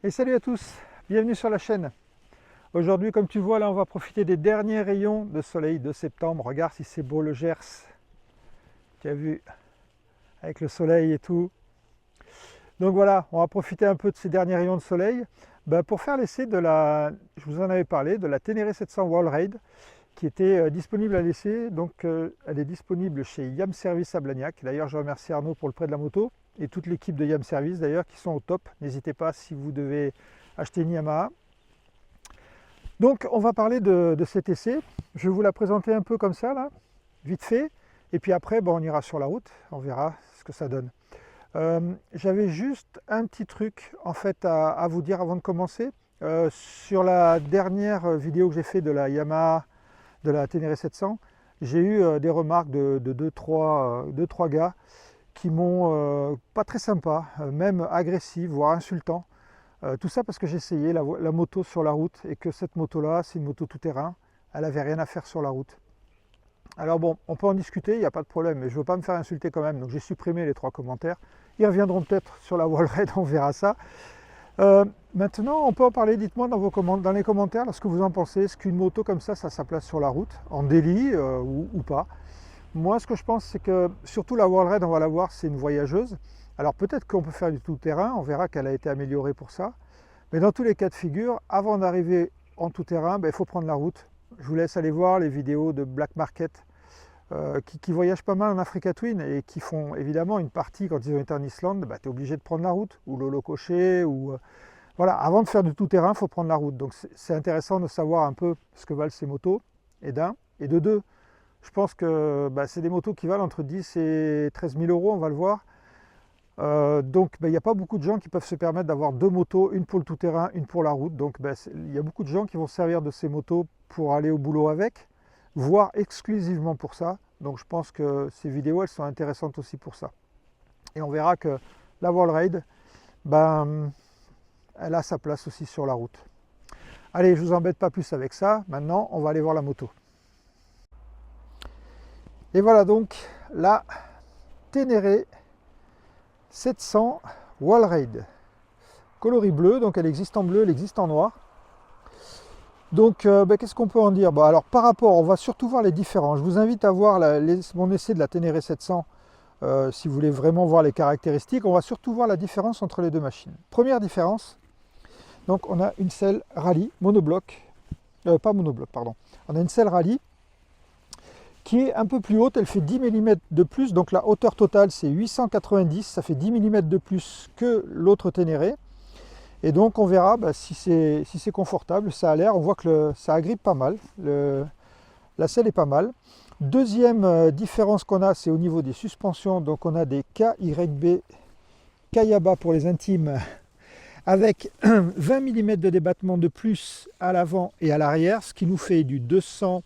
Et salut à tous, bienvenue sur la chaîne. Aujourd'hui, comme tu vois là, on va profiter des derniers rayons de soleil de septembre. Regarde si c'est beau le Gers. Tu as vu, avec le soleil et tout. Donc voilà, on va profiter un peu de ces derniers rayons de soleil pour faire l'essai de la, je vous en avais parlé, de la Ténéré 700 Wall Raid qui était disponible à l'essai. Donc elle est disponible chez Yam Service à Blagnac. D'ailleurs, je remercie Arnaud pour le prêt de la moto et toute l'équipe de Yam Service d'ailleurs qui sont au top. N'hésitez pas si vous devez acheter une Yamaha. Donc on va parler de cet essai. Je vais vous la présenter un peu comme ça là, vite fait. Et puis après, on ira sur la route, on verra ce que ça donne. J'avais juste un petit truc en fait à vous dire avant de commencer. Sur la dernière vidéo que j'ai fait de la Yamaha, de la Ténéré 700, j'ai eu des remarques de 2-3 gars qui m'ont pas très sympa, même agressifs, voire insultants. Tout ça parce que j'ai essayé la moto sur la route et que cette moto-là, c'est une moto tout-terrain, elle n'avait rien à faire sur la route. Alors bon, on peut en discuter, il n'y a pas de problème, mais je ne veux pas me faire insulter quand même, donc j'ai supprimé les 3 commentaires. Ils reviendront peut-être sur la Wall Raid, on verra ça. Maintenant, on peut en parler, dites-moi dans les commentaires ce que vous en pensez. Est-ce qu'une moto comme ça a sa place sur la route, en daily ou pas? Moi, ce que je pense, c'est que surtout la Wall Raid, on va la voir, c'est une voyageuse. Alors peut-être qu'on peut faire du tout-terrain, on verra qu'elle a été améliorée pour ça. Mais dans tous les cas de figure, avant d'arriver en tout-terrain, il faut prendre la route. Je vous laisse aller voir les vidéos de Black Market qui voyagent pas mal en Africa Twin et qui font évidemment une partie quand ils ont été en Islande, tu es obligé de prendre la route, ou Lolo Cocher, ou voilà, avant de faire du tout-terrain, il faut prendre la route. Donc c'est intéressant de savoir un peu ce que valent ces motos, et d'un, et de deux, je pense que c'est des motos qui valent entre 10 et 13 000 euros, on va le voir. Donc il n'y a pas beaucoup de gens qui peuvent se permettre d'avoir 2 motos, une pour le tout-terrain, une pour la route. Donc il y a beaucoup de gens qui vont se servir de ces motos pour aller au boulot avec, voire exclusivement pour ça. Donc je pense que ces vidéos, elles sont intéressantes aussi pour ça. Et on verra que la Wall Raid, elle a sa place aussi sur la route. Allez, je ne vous embête pas plus avec ça. Maintenant, on va aller voir la moto. Et voilà donc la Ténéré 700 Wall Raid. Coloris bleu, donc elle existe en bleu, elle existe en noir. Donc qu'est-ce qu'on peut en dire? Alors par rapport, on va surtout voir les différences. Je vous invite à voir mon essai de la Ténéré 700 si vous voulez vraiment voir les caractéristiques. On va surtout voir la différence entre les deux machines. Première différence, donc on a une selle rallye monobloc, pas monobloc, pardon. On a une selle rallye qui est un peu plus haute, elle fait 10 mm de plus, donc la hauteur totale c'est 890, ça fait 10 mm de plus que l'autre Ténéré. Et donc on verra si c'est confortable, ça a l'air, on voit que ça agrippe pas mal, la selle est pas mal. Deuxième différence qu'on a, c'est au niveau des suspensions, donc on a des KYB Kayaba pour les intimes, avec 20 mm de débattement de plus à l'avant et à l'arrière, ce qui nous fait du 200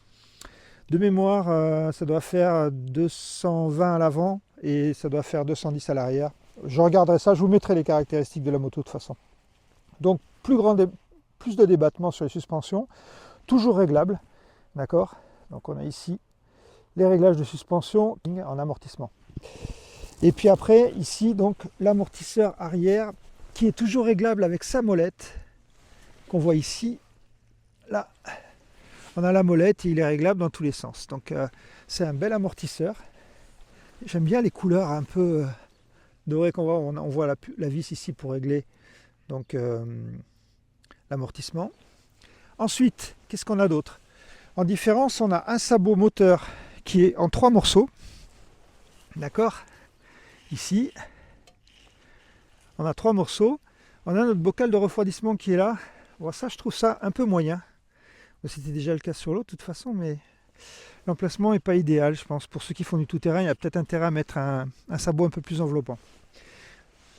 de mémoire, ça doit faire 220 à l'avant et ça doit faire 210 à l'arrière. Je regarderai ça, je vous mettrai les caractéristiques de la moto de toute façon. Donc plus de débattement sur les suspensions, toujours réglable, d'accord? Donc on a ici les réglages de suspension en amortissement. Et puis après, ici, donc l'amortisseur arrière qui est toujours réglable avec sa molette, qu'on voit ici, là. On a la molette et il est réglable dans tous les sens. Donc c'est un bel amortisseur. J'aime bien les couleurs un peu dorées qu'on voit. On voit la vis ici pour régler donc l'amortissement. Ensuite, qu'est-ce qu'on a d'autre? En différence, on a un sabot moteur qui est en 3 morceaux. D'accord? Ici, on a 3 morceaux. On a notre bocal de refroidissement qui est là. Bon, ça, je trouve ça un peu moyen. C'était déjà le cas sur l'autre de toute façon, mais l'emplacement n'est pas idéal, je pense. Pour ceux qui font du tout-terrain, il y a peut-être intérêt à mettre un sabot un peu plus enveloppant.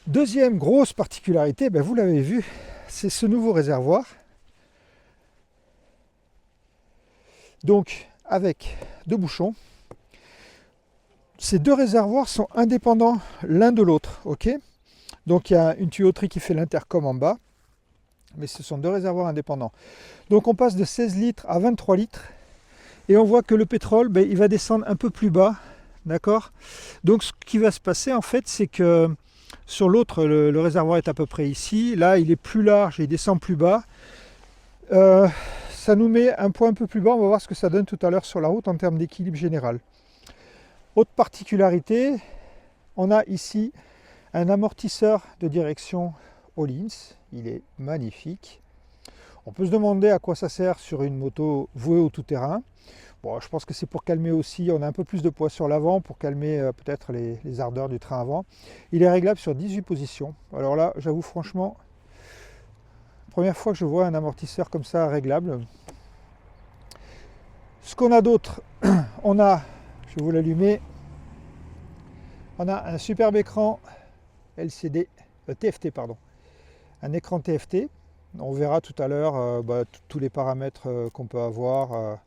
Deuxième grosse particularité, vous l'avez vu, c'est ce nouveau réservoir. Donc, avec 2 bouchons. Ces 2 réservoirs sont indépendants l'un de l'autre, ok? Donc, il y a une tuyauterie qui fait l'intercom en bas. Mais ce sont 2 réservoirs indépendants. Donc on passe de 16 litres à 23 litres et on voit que le pétrole, il va descendre un peu plus bas, d'accord? Donc ce qui va se passer en fait, c'est que Sur l'autre, le réservoir est à peu près ici. Là, il est plus large et il descend plus bas. Ça nous met un point un peu plus bas. On va voir ce que ça donne tout à l'heure sur la route en termes d'équilibre général. Autre particularité, on a ici un amortisseur de direction Öhlins. Il est magnifique. On peut se demander à quoi ça sert sur une moto vouée au tout-terrain. Bon, je pense que c'est pour calmer aussi, on a un peu plus de poids sur l'avant, pour calmer peut-être les ardeurs du train avant. Il est réglable sur 18 positions. Alors là, j'avoue franchement, première fois que je vois un amortisseur comme ça réglable. Ce qu'on a d'autre, on a, je vais vous l'allumer, on a un superbe écran LCD, TFT pardon, un écran TFT. On verra tout à l'heure tous les paramètres qu'on peut avoir.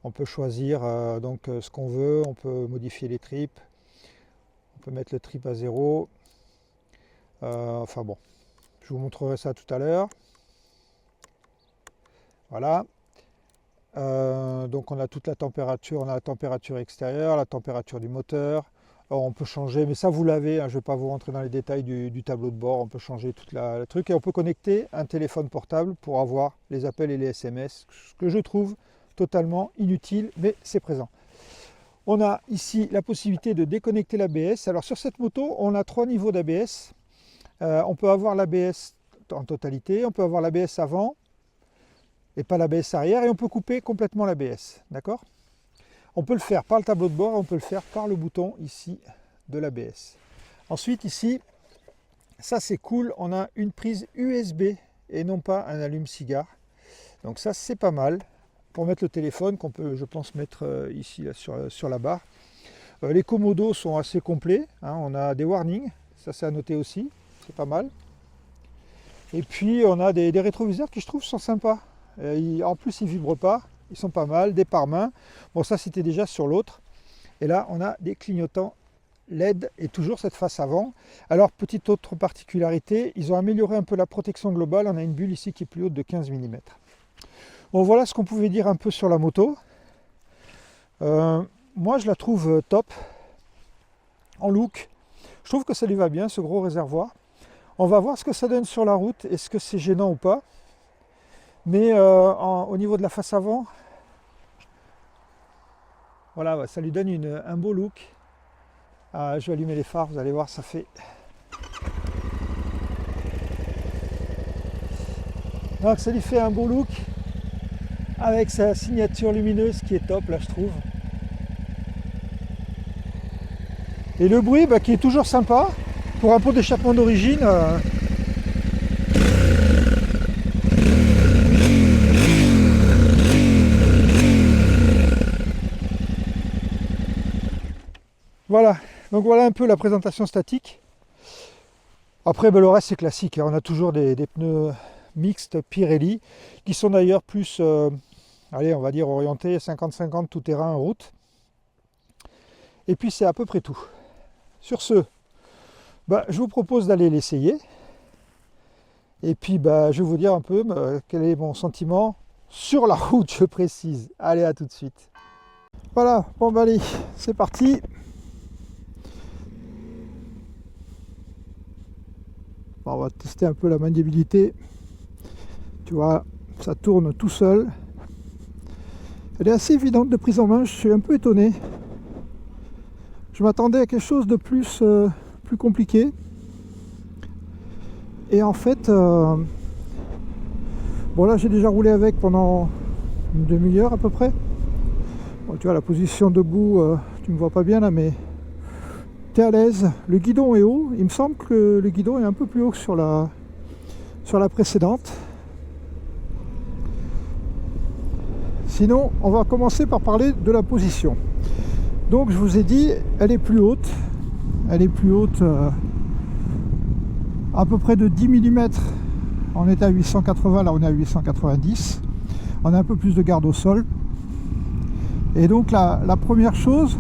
On peut choisir donc ce qu'on veut, on peut modifier les trips, on peut mettre le trip à 0. Enfin bon, je vous montrerai ça tout à l'heure. Voilà. Donc on a toute la température, on a la température extérieure, la température du moteur. Alors on peut changer, mais ça vous l'avez, hein, je ne vais pas vous rentrer dans les détails du tableau de bord, on peut changer tout le truc et on peut connecter un téléphone portable pour avoir les appels et les SMS, ce que je trouve totalement inutile, mais c'est présent. On a ici la possibilité de déconnecter l'ABS. Alors sur cette moto, on a 3 niveaux d'ABS. On peut avoir l'ABS en totalité, on peut avoir l'ABS avant et pas l'ABS arrière, et on peut couper complètement l'ABS, d'accord? On peut le faire par le tableau de bord, on peut le faire par le bouton ici de l'ABS. Ensuite ici, ça c'est cool, on a une prise USB et non pas un allume-cigare. Donc ça c'est pas mal pour mettre le téléphone qu'on peut, je pense, mettre ici là, sur la barre. Les commodos sont assez complets, hein, on a des warnings, ça c'est à noter aussi, c'est pas mal. Et puis on a des rétroviseurs qui je trouve sont sympas. En plus ils ne vibrent pas, ils sont pas mal, des pare-mains. Bon ça c'était déjà sur l'autre. Et là on a des clignotants LED et toujours cette face avant. Alors petite autre particularité, ils ont amélioré un peu la protection globale. On a une bulle ici qui est plus haute de 15 mm. Bon voilà ce qu'on pouvait dire un peu sur la moto. Moi je la trouve top en look. Je trouve que ça lui va bien ce gros réservoir. On va voir ce que ça donne sur la route, est-ce que c'est gênant ou pas. Mais au niveau de la face avant, voilà, ça lui donne un beau look. Je vais allumer les phares, vous allez voir, ça fait... Donc ça lui fait un beau look avec sa signature lumineuse qui est top là je trouve. Et le bruit qui est toujours sympa pour un pot d'échappement d'origine. Voilà, donc voilà un peu la présentation statique. Après le reste c'est classique, hein. On a toujours des pneus mixtes Pirelli qui sont d'ailleurs plus, allez on va dire orientés 50-50 tout terrain en route. Et puis c'est à peu près tout. Sur ce, je vous propose d'aller l'essayer. Et puis je vais vous dire un peu quel est mon sentiment sur la route, je précise. Allez, à tout de suite. Voilà, bon allez, c'est parti. Bon, on va tester un peu la maniabilité. Tu vois, ça tourne tout seul. Elle est assez évidente de prise en main, je suis un peu étonné. Je m'attendais à quelque chose de plus compliqué. Et en fait, bon là j'ai déjà roulé avec pendant une demi-heure à peu près. Bon, tu vois la position debout, tu me vois pas bien là, mais tu es à l'aise. Le guidon est haut. Il me semble que le guidon est un peu plus haut que sur la précédente. Sinon, on va commencer par parler de la position. Donc je vous ai dit, elle est plus haute. Elle est plus haute à peu près de 10 mm. On est à 880, là on est à 890. On a un peu plus de garde au sol. Et donc la première chose,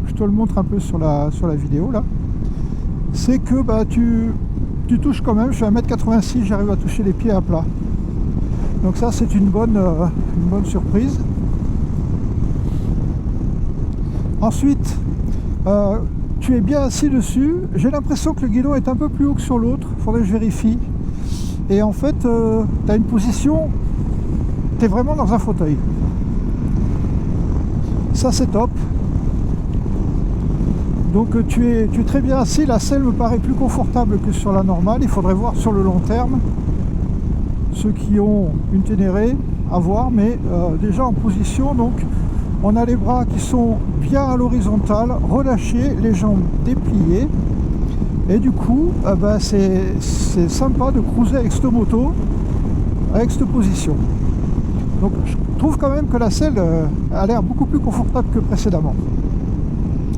je te le montre un peu sur la vidéo là, c'est que tu touches quand même, je suis à 1,86 m, j'arrive à toucher les pieds à plat. Donc ça c'est une bonne surprise. Ensuite, tu es bien assis dessus. J'ai l'impression que le guidon est un peu plus haut que sur l'autre, il faudrait que je vérifie. Et en fait, tu as une position, tu es vraiment dans un fauteuil. Ça c'est top. Donc tu es très bien assis, la selle me paraît plus confortable que sur la normale, il faudrait voir sur le long terme. Ceux qui ont une Ténéré, à voir, mais déjà en position, donc on a les bras qui sont bien à l'horizontale, relâchés, les jambes dépliées. Et du coup, c'est sympa de cruiser avec cette moto, avec cette position. Donc je trouve quand même que la selle a l'air beaucoup plus confortable que précédemment.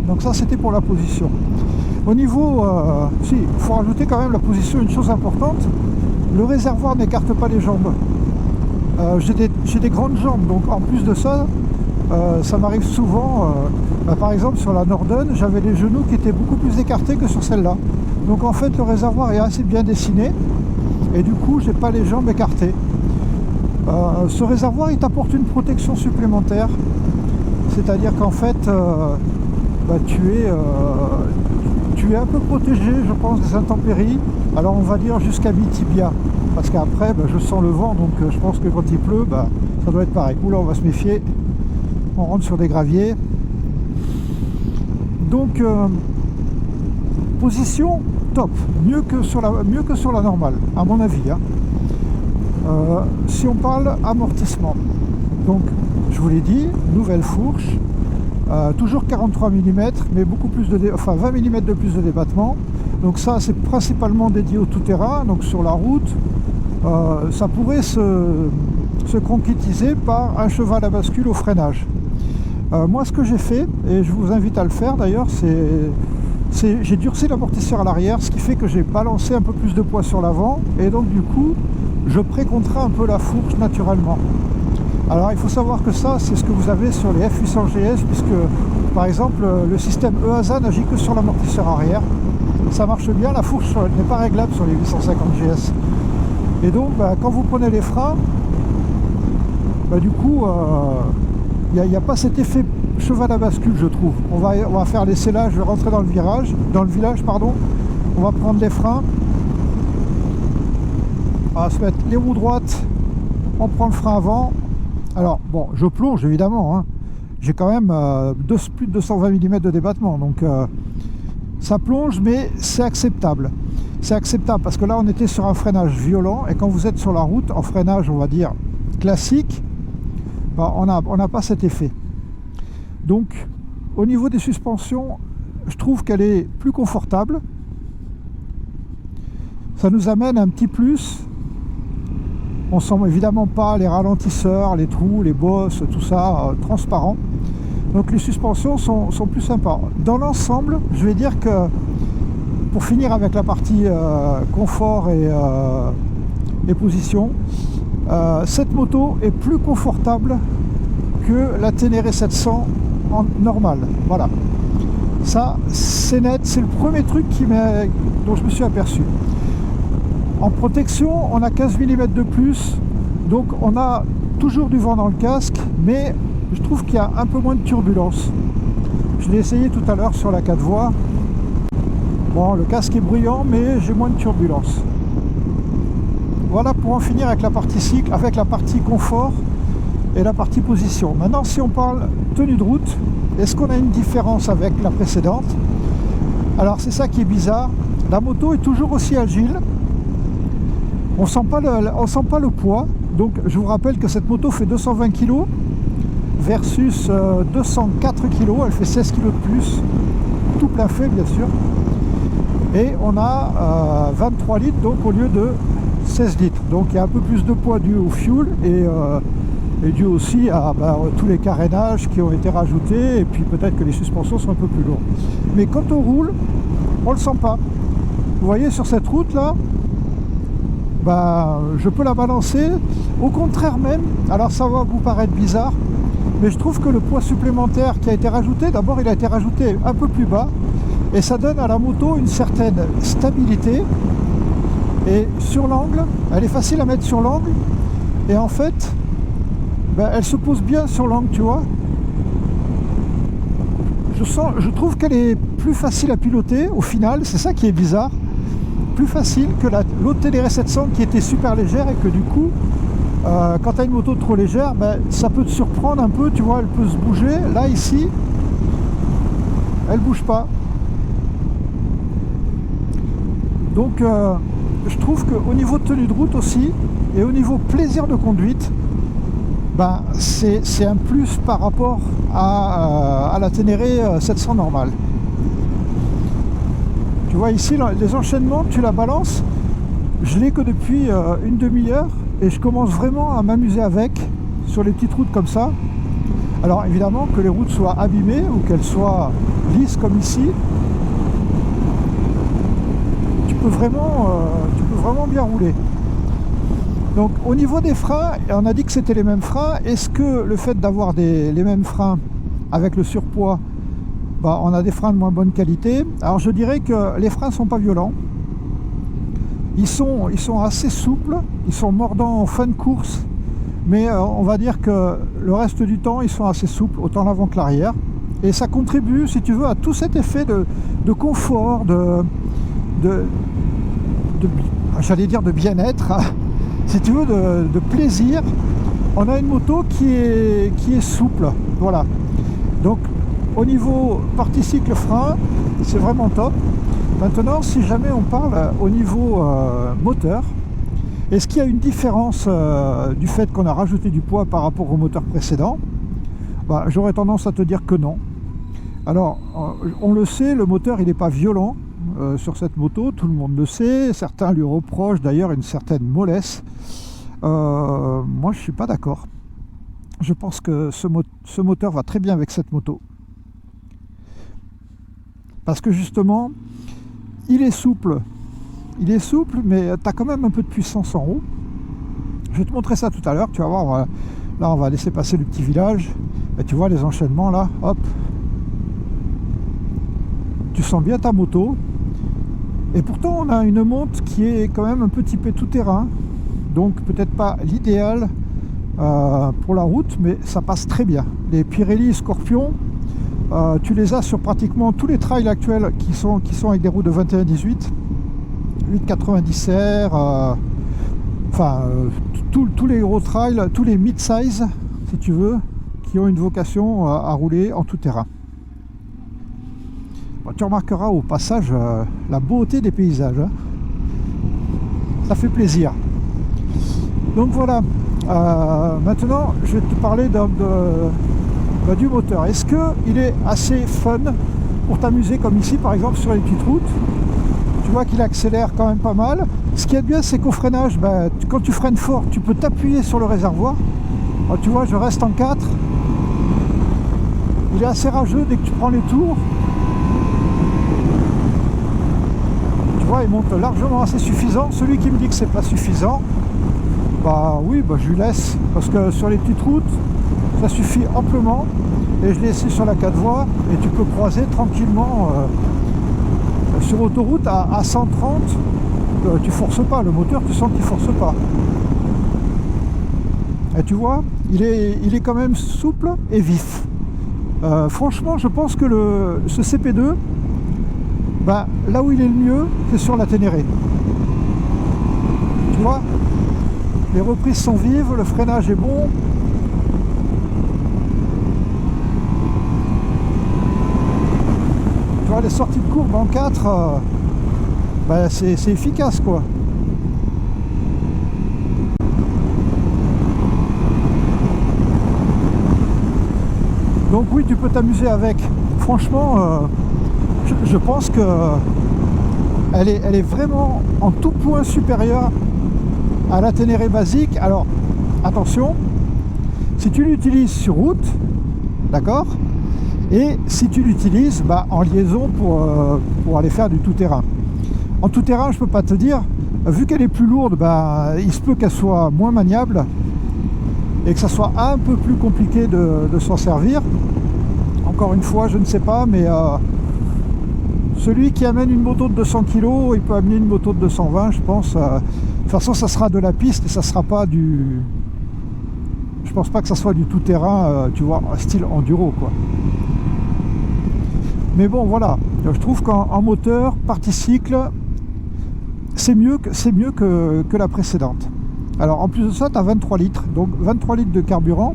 Donc ça c'était pour la position. Au niveau, il faut rajouter quand même la position, une chose importante, le réservoir n'écarte pas les jambes. J'ai des grandes jambes, donc en plus de ça, ça m'arrive souvent, par exemple sur la Norden, j'avais les genoux qui étaient beaucoup plus écartés que sur celle-là. Donc en fait le réservoir est assez bien dessiné et du coup j'ai pas les jambes écartées. Ce réservoir il t'apporte une protection supplémentaire, c'est-à-dire qu'en fait tu es un peu protégé, je pense, des intempéries. Alors on va dire jusqu'à mi-tibia, parce qu'après je sens le vent, donc je pense que quand il pleut, ça doit être pareil. Oula, on va se méfier, on rentre sur des graviers. Donc position top, mieux que sur la normale, à mon avis. Si on parle amortissement, donc je vous l'ai dit, nouvelle fourche, toujours 43 mm, mais beaucoup plus 20 mm de plus de débattement. Donc ça c'est principalement dédié au tout-terrain, donc sur la route. Ça pourrait se concrétiser par un cheval à bascule au freinage. Moi ce que j'ai fait, et je vous invite à le faire d'ailleurs, j'ai durci l'amortisseur à l'arrière, ce qui fait que j'ai balancé un peu plus de poids sur l'avant, et donc du coup je précontrains un peu la fourche naturellement. Alors il faut savoir que ça c'est ce que vous avez sur les F800 GS, puisque par exemple le système EASA n'agit que sur l'amortisseur arrière. Ça marche bien, la fourche n'est pas réglable sur les 850 GS. Et donc quand vous prenez les freins, du coup il n'y a pas cet effet cheval à bascule, je trouve. On va faire les scellages, je vais rentrer dans le village, on va prendre les freins, on va se mettre les roues droites, on prend le frein avant. Alors bon, je plonge évidemment, hein. J'ai quand même plus de 220 mm de débattement, donc ça plonge, mais c'est acceptable. C'est acceptable parce que là on était sur un freinage violent, et quand vous êtes sur la route, en freinage on va dire classique, on n'a pas cet effet. Donc au niveau des suspensions, je trouve qu'elle est plus confortable. Ça nous amène un petit plus. On sent évidemment pas les ralentisseurs, les trous, les bosses, tout ça transparent. Donc les suspensions sont plus sympas. Dans l'ensemble, je vais dire que pour finir avec la partie confort et position, cette moto est plus confortable que la Ténéré 700 en normal. Voilà. Ça, c'est net. C'est le premier truc dont je me suis aperçu. En protection, on a 15 mm de plus, donc on a toujours du vent dans le casque, mais je trouve qu'il y a un peu moins de turbulence. Je l'ai essayé tout à l'heure sur la 4 voies. Bon, le casque est bruyant, mais j'ai moins de turbulence. Voilà pour en finir avec la partie cycle, avec la partie confort et la partie position. Maintenant, si on parle tenue de route, est-ce qu'on a une différence avec la précédente? Alors c'est ça qui est bizarre, la moto est toujours aussi agile. On sent pas le poids. Donc je vous rappelle que cette moto fait 220 kg versus 204 kg, elle fait 16 kg de plus, tout plein fait bien sûr. Et on a 23 litres donc au lieu de 16 litres. Donc il y a un peu plus de poids dû au fuel et dû aussi à tous les carénages qui ont été rajoutés, et puis peut-être que les suspensions sont un peu plus lourdes. Mais quand on roule, on le sent pas. Vous voyez sur cette route là, je peux la balancer, au contraire même, alors ça va vous paraître bizarre, mais je trouve que le poids supplémentaire qui a été rajouté, d'abord il a été rajouté un peu plus bas, et ça donne à la moto une certaine stabilité, et sur l'angle, elle est facile à mettre sur l'angle, et en fait, elle se pose bien sur l'angle, tu vois. je trouve qu'elle est plus facile à piloter au final, c'est ça qui est bizarre. Plus facile que l'autre Ténéré 700 qui était super légère et que du coup, quand tu as une moto trop légère, ben, ça peut te surprendre un peu, tu vois, elle peut se bouger. Là, ici, elle bouge pas. Donc, je trouve qu'au niveau de tenue de route aussi, et au niveau plaisir de conduite, ben, c'est un plus par rapport à la Ténéré 700 normale. Tu vois ici, les enchaînements, tu la balances, je l'ai que depuis une demi-heure et je commence vraiment à m'amuser avec sur les petites routes comme ça. Alors évidemment que les routes soient abîmées ou qu'elles soient lisses comme ici, tu peux vraiment bien rouler. Donc au niveau des freins, on a dit que c'était les mêmes freins. Est-ce que le fait d'avoir les mêmes freins avec le surpoids, bah, on a des freins de moins bonne qualité? Alors je dirais que les freins ne sont pas violents. Ils sont assez souples, ils sont mordants en fin de course, mais on va dire que le reste du temps, ils sont assez souples, autant l'avant que l'arrière. Et ça contribue, si tu veux, à tout cet effet de confort, j'allais dire de bien-être, si tu veux, de plaisir. On a une moto qui est souple, voilà. Donc au niveau partie cycle frein, c'est vraiment top. Maintenant, si jamais on parle au niveau moteur, est-ce qu'il y a une différence du fait qu'on a rajouté du poids par rapport au moteur précédent? Bah, j'aurais tendance à te dire que non. Alors, on le sait, le moteur il n'est pas violent sur cette moto, tout le monde le sait. Certains lui reprochent d'ailleurs une certaine mollesse. Moi, je ne suis pas d'accord. Je pense que ce moteur va très bien avec cette moto. Parce que justement, il est souple, mais tu as quand même un peu de puissance en haut. Je vais te montrer ça tout à l'heure, tu vas voir. Là, on va laisser passer le petit village. Et tu vois les enchaînements là, hop. Tu sens bien ta moto. Et pourtant, on a une monte qui est quand même un peu typée tout-terrain. Donc peut-être pas l'idéal pour la route, mais ça passe très bien. Les Pirelli Scorpion, tu les as sur pratiquement tous les trails actuels qui sont avec des roues de 21-18, 8,90 R, tous les gros trails, tous les mid-size, si tu veux, qui ont une vocation à rouler en tout terrain. Bon, tu remarqueras au passage la beauté des paysages, hein. Ça fait plaisir. Donc voilà, maintenant je vais te parler du moteur. Est-ce qu'il est assez fun pour t'amuser comme ici par exemple sur les petites routes? Tu vois qu'il accélère quand même pas mal. Ce qui est bien, c'est qu'au freinage, quand tu freines fort, tu peux t'appuyer sur le réservoir. Alors, tu vois, je reste en 4. Il est assez rageux dès que tu prends les tours. Tu vois, il monte largement assez suffisant. Celui qui me dit que c'est pas suffisant, bah oui, je lui laisse. Parce que sur les petites routes, ça suffit amplement. Et je l'ai laissé sur la 4 voies et tu peux croiser tranquillement sur autoroute à 130. Tu forces pas, le moteur, tu sens qu'il force pas. Et tu vois, il est quand même souple et vif. Franchement, je pense que ce CP2, là où il est le mieux, c'est sur la Ténéré. Tu vois, les reprises sont vives, le freinage est bon. Tu vois, les sorties de courbe en 4, c'est efficace, quoi. Donc oui, tu peux t'amuser avec. Franchement, je pense que elle est vraiment en tout point supérieure à la Ténéré basique. Alors, attention, si tu l'utilises sur route, d'accord, et si tu l'utilises en liaison pour aller faire du tout-terrain. En tout-terrain, je peux pas te dire, vu qu'elle est plus lourde, il se peut qu'elle soit moins maniable et que ça soit un peu plus compliqué de s'en servir. Encore une fois, je ne sais pas, mais celui qui amène une moto de 200 kg, il peut amener une moto de 220, je pense. De toute façon, ça sera de la piste et ça sera pas du... Je pense pas que ça soit du tout-terrain, tu vois, style enduro, quoi. Mais bon, voilà, je trouve qu'en moteur, partie cycle, c'est mieux que la précédente. Alors en plus de ça, tu as 23 litres. Donc 23 litres de carburant,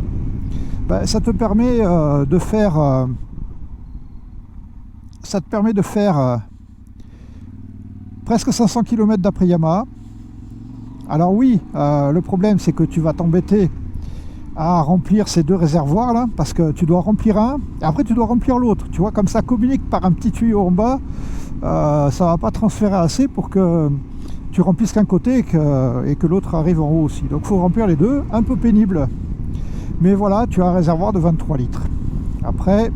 ben, ça te permet de faire... presque 500 km d'après Yamaha. Alors oui, le problème c'est que tu vas t'embêter à remplir ces deux réservoirs là, parce que tu dois remplir un, et après tu dois remplir l'autre. Tu vois, comme ça communique par un petit tuyau en bas, ça va pas transférer assez pour que tu remplisses qu'un côté et que l'autre arrive en haut aussi. Donc il faut remplir les deux, un peu pénible. Mais voilà, tu as un réservoir de 23 litres. Après,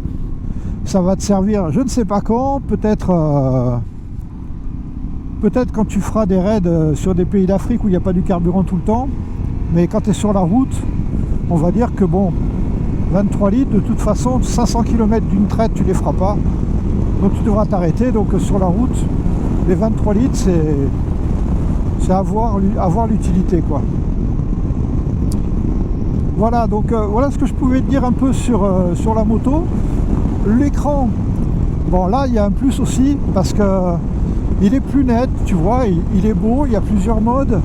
ça va te servir, je ne sais pas quand, peut-être quand tu feras des raids sur des pays d'Afrique où il n'y a pas du carburant tout le temps. Mais quand tu es sur la route, on va dire que bon, 23 litres, de toute façon, 500 km d'une traite, tu les feras pas. Donc tu devras t'arrêter. Donc sur la route, les 23 litres, c'est avoir l'utilité, quoi. Voilà, donc voilà ce que je pouvais te dire un peu sur la moto. L'écran, bon là il y a un plus aussi, parce que il est plus net, tu vois, il est beau, il y a plusieurs modes.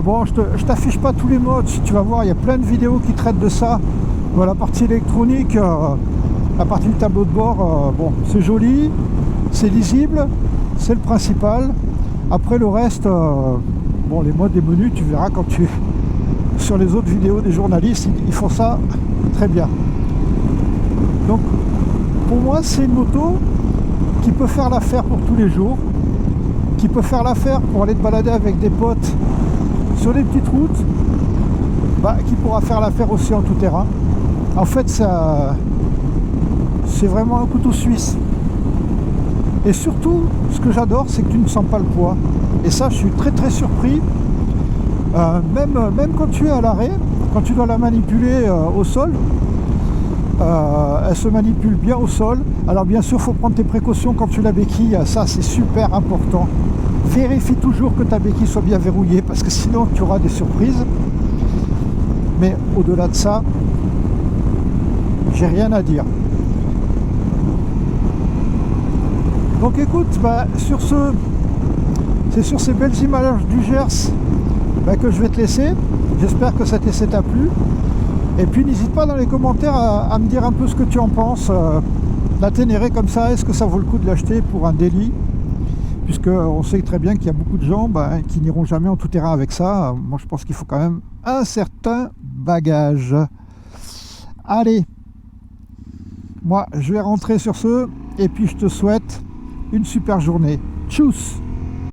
Bon, je t'affiche pas tous les modes, si tu vas voir, il y a plein de vidéos qui traitent de ça. Bon, la partie électronique, la partie du tableau de bord, bon, c'est joli, c'est lisible, c'est le principal. Après le reste, bon, les modes et menus, tu verras quand tu... Sur les autres vidéos des journalistes, ils font ça très bien. Donc, pour moi, c'est une moto qui peut faire l'affaire pour tous les jours, qui peut faire l'affaire pour aller te balader avec des potes sur des petites routes, bah, qui pourra faire l'affaire aussi en tout terrain. En fait, ça, c'est vraiment un couteau suisse. Et surtout, ce que j'adore, c'est que tu ne sens pas le poids. Et ça, je suis très très surpris. Même quand tu es à l'arrêt, quand tu dois la manipuler au sol, elle se manipule bien au sol. Alors bien sûr, il faut prendre tes précautions quand tu la béquilles, ça c'est super important. Vérifie toujours que ta béquille soit bien verrouillée, parce que sinon tu auras des surprises. Mais au-delà de ça, j'ai rien à dire. Donc écoute, bah, c'est sur ces belles images du Gers que je vais te laisser. J'espère que cet essai t'a plu. Et puis n'hésite pas dans les commentaires à me dire un peu ce que tu en penses. La Ténéré comme ça, est-ce que ça vaut le coup de l'acheter pour un daily? Puisqu'on sait très bien qu'il y a beaucoup de gens qui n'iront jamais en tout terrain avec ça. Moi je pense qu'il faut quand même un certain bagage. Allez, moi je vais rentrer sur ce, et puis je te souhaite une super journée. Tchuss!